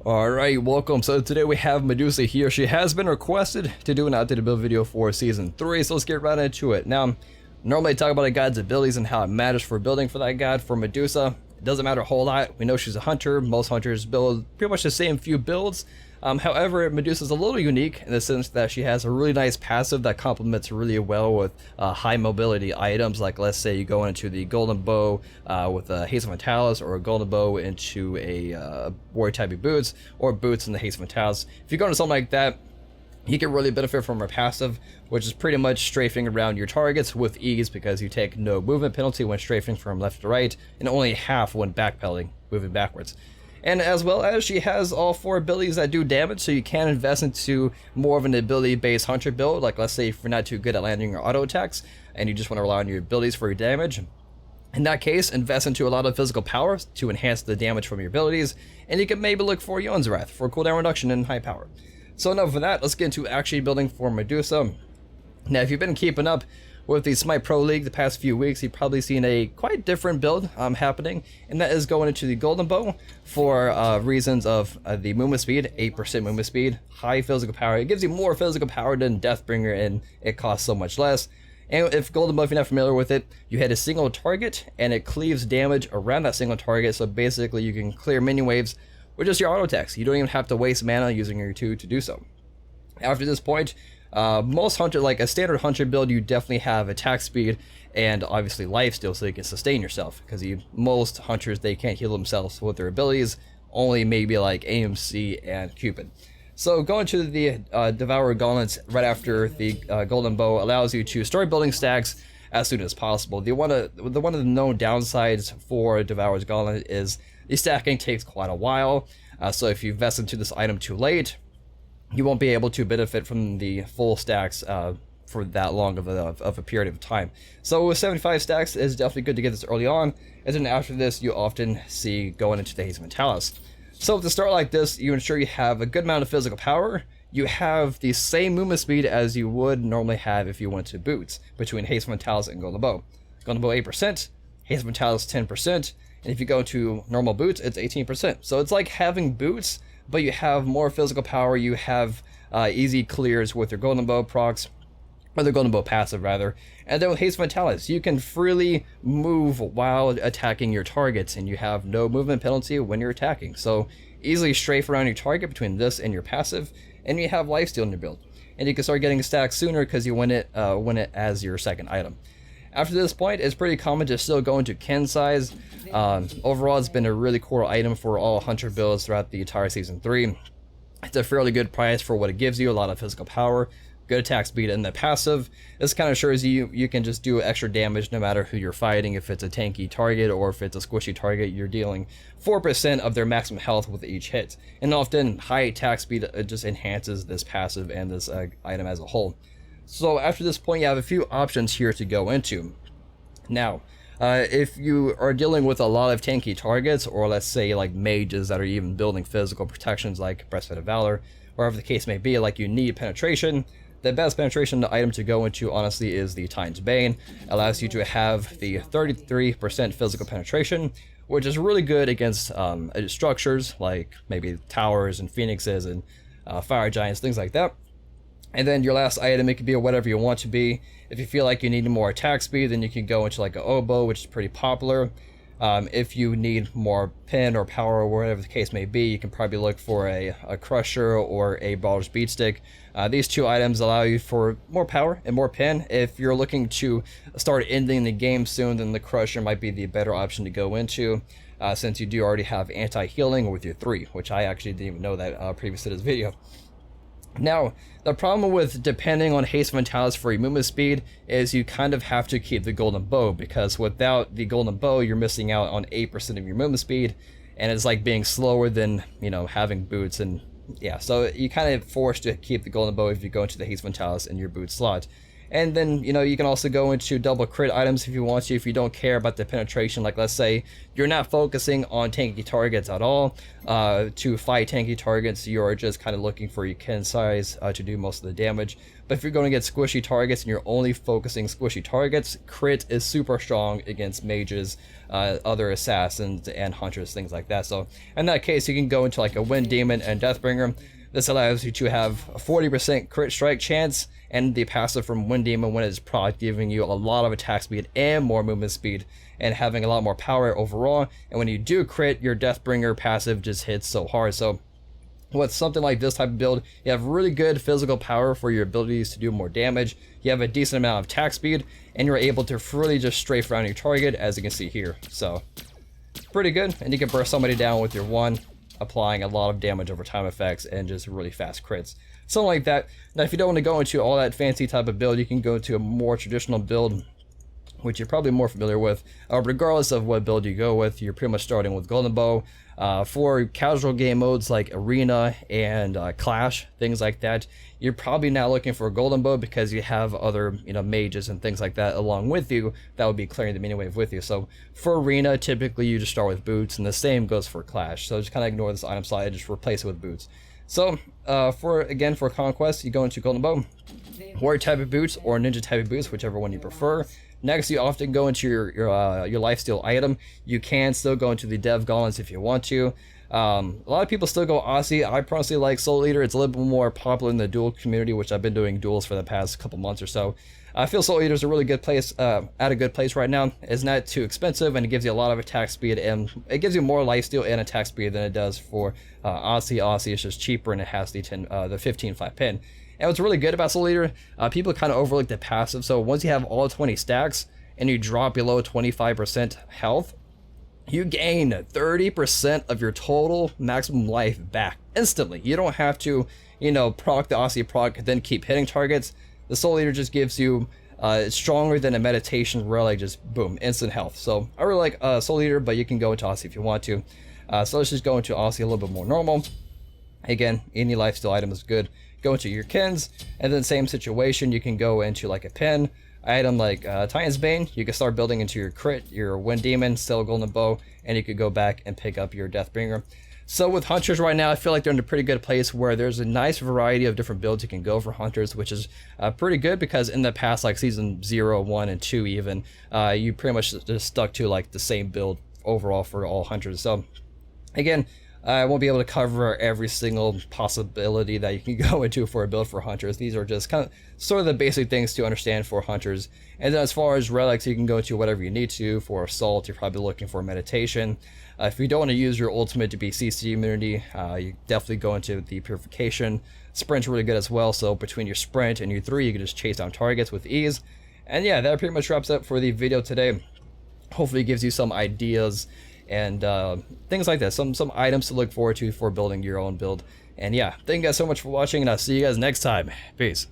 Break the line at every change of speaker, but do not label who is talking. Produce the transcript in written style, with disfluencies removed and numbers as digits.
Alright, welcome. So today we have Medusa here. She has been requested to do an outdated build video for Season 3, so let's get right into it. Now, normally I talk about a god's abilities and how it matters for building for that god. For Medusa, it doesn't matter a whole lot. We know she's a hunter. Most hunters build pretty much the same few builds. However, Medusa is a little unique in the sense that she has a really nice passive that complements really well with high mobility items. Like, let's say you go into the golden bow with a haste of Mentalis, or a golden bow into a warrior type of boots, or boots in the haste of Mentalis. If you go into something like that, you can really benefit from her passive, which is pretty much strafing around your targets with ease because you take no movement penalty when strafing from left to right, and only half when backpedaling, moving backwards. And as well as she has all 4 abilities that do damage, so you can invest into more of an ability-based hunter build. Like, let's say if you're not too good at landing your auto attacks and you just want to rely on your abilities for your damage. In that case, invest into a lot of physical power to enhance the damage from your abilities, and you can maybe look for Yon's Wrath for cooldown reduction and high power. So enough of that, let's get into actually building for Medusa. Now, if you've been keeping up with the Smite Pro League the past few weeks, you've probably seen a quite different build happening, and that is going into the golden bow for reasons of the movement speed, 8% movement speed, high physical power. It gives you more physical power than Deathbringer, and it costs so much less. And if golden bow, if you're not familiar with it, you hit a single target and it cleaves damage around that single target, so basically you can clear mini waves with just your auto attacks. You don't even have to waste mana using your 2 to do so. After this point, most hunter, like a standard hunter build, you definitely have attack speed and obviously life steal, so you can sustain yourself, because most hunters, they can't heal themselves with their abilities, only maybe like AMC and Cupid. So going to the Devourer Gauntlets right after the golden bow allows you to start building stacks as soon as possible. One of the known downsides for Devourer's Gauntlet is the stacking takes quite a while, so if you invest into this item too late, you won't be able to benefit from the full stacks for that long of a period of time. So with 75 stacks, it's definitely good to get this early on, and then after this, you often see going into the haste of Mentalis. So to start like this, you ensure you have a good amount of physical power. You have the same movement speed as you would normally have if you went to boots, between haste of Mentalis and golden bow. Golden bow 8%, haste of Mentalis 10%, and if you go to normal boots, it's 18%. So it's like having boots, but you have more physical power. You have easy clears with your golden bow procs, or the golden bow passive rather, and then with haste of Mentalis, you can freely move while attacking your targets, and you have no movement penalty when you're attacking. So easily strafe around your target between this and your passive, and you have lifesteal in your build, and you can start getting stacks sooner because you win it as your second item. After this point, it's pretty common to still go into Ken size. Overall, it's been a really core item for all hunter builds throughout the entire Season 3. It's a fairly good price for what it gives you, a lot of physical power, good attack speed, and the passive. This kind of assures you can just do extra damage no matter who you're fighting. If it's a tanky target or if it's a squishy target, you're dealing 4% of their maximum health with each hit. And often, high attack speed just enhances this passive and this item as a whole. So after this point, you have a few options here to go into. Now, if you are dealing with a lot of tanky targets, or let's say like mages that are even building physical protections like Breastplate of Valor, wherever the case may be, like you need penetration, the best penetration item to go into honestly is the Titan's Bane. It allows you to have the 33% physical penetration, which is really good against structures like maybe towers and phoenixes and fire giants, things like that. And then your last item, it could be whatever you want to be. If you feel like you need more attack speed, then you can go into like an oboe, which is pretty popular. If you need more pen or power or whatever the case may be, you can probably look for a crusher or a brawler's beatstick. These 2 items allow you for more power and more pen. If you're looking to start ending the game soon, then the crusher might be the better option to go into, since you do already have anti-healing with your 3, which I actually didn't even know that previous to this video. Now, the problem with depending on haste of Mentalis for your movement speed is you kind of have to keep the golden bow, because without the golden bow, you're missing out on 8% of your movement speed, and it's like being slower than, having boots. And yeah, so you kind of forced to keep the golden bow if you go into the haste of Mentalis in your boot slot. And then, you know, you can also go into double crit items if you want to, if you don't care about the penetration. Like, let's say you're not focusing on tanky targets at all to fight tanky targets. You're just kind of looking for your kin size to do most of the damage. But if you're going to get squishy targets and you're only focusing squishy targets, crit is super strong against mages, other assassins, and hunters, things like that. So in that case, you can go into like a Wind Demon and Deathbringer. This allows you to have a 40% crit strike chance, and the passive from Wind Demon when it's proc, giving you a lot of attack speed and more movement speed, and having a lot more power overall. And when you do crit, your Deathbringer passive just hits so hard. So with something like this type of build, you have really good physical power for your abilities to do more damage. You have a decent amount of attack speed, and you're able to really just strafe around your target, as you can see here. So pretty good, and you can burst somebody down with your one, applying a lot of damage over time effects and just really fast crits. Something like that. Now, if you don't want to go into all that fancy type of build, you can go to a more traditional build, which you're probably more familiar with. Regardless of what build you go with, you're pretty much starting with Golden Bow. For casual game modes like Arena and Clash, things like that, you're probably not looking for a Golden Bow because you have other, you know, mages and things like that along with you that would be clearing the mini wave with you. So for Arena, typically you just start with boots, and the same goes for Clash. So just kind of ignore this item slide, just replace it with boots. So for Conquest, you go into Golden Bow, Warrior type of boots or Ninja type of boots, whichever one you prefer. Next, you often go into your lifesteal item. You can still go into the Dev Gauntlets if you want to. A lot of people still go Aussie. I personally like Soul Eater. It's a little bit more popular in the duel community, which I've been doing duels for the past couple months or so. I feel Soul Eater is a really good place, at a good place right now. It's not too expensive, and it gives you a lot of attack speed, and it gives you more lifesteal and attack speed than it does for Aussie. Aussie is just cheaper, and it has the 15 flat pin. And what's really good about Soul Eater, people kind of overlook the passive. So once you have all 20 stacks and you drop below 25% health, you gain 30% of your total maximum life back instantly. You don't have to, you know, proc the Aussie proc, then keep hitting targets. The Soul Eater just gives you stronger than a meditation relic, just boom, instant health. So I really like Soul Eater, but you can go into Aussie if you want to. So let's just go into Aussie a little bit more normal. Again, any lifesteal item is good. Go into your kins, and then same situation, you can go into like a pen item like Titan's Bane. You can start building into your crit, your Wind Demon, still Golden Bow, and you could go back and pick up your Deathbringer. So with Hunters right now, I feel like they're in a pretty good place where there's a nice variety of different builds you can go for Hunters, which is pretty good because in the past, like season 0, 1, and 2 even, you pretty much just stuck to like the same build overall for all Hunters. So again, I won't be able to cover every single possibility that you can go into for a build for Hunters. These are just kind of sort of the basic things to understand for Hunters. And then as far as relics, you can go into whatever you need to. For Assault, you're probably looking for Meditation. If you don't want to use your ultimate to be CC immunity, you definitely go into the Purification. Sprint's really good as well, so between your Sprint and your 3, you can just chase down targets with ease. And yeah, that pretty much wraps up for the video today. Hopefully it gives you some ideas and things like that, some items to look forward to for building your own build. And yeah, thank you guys so much for watching, and I'll see you guys next time. Peace.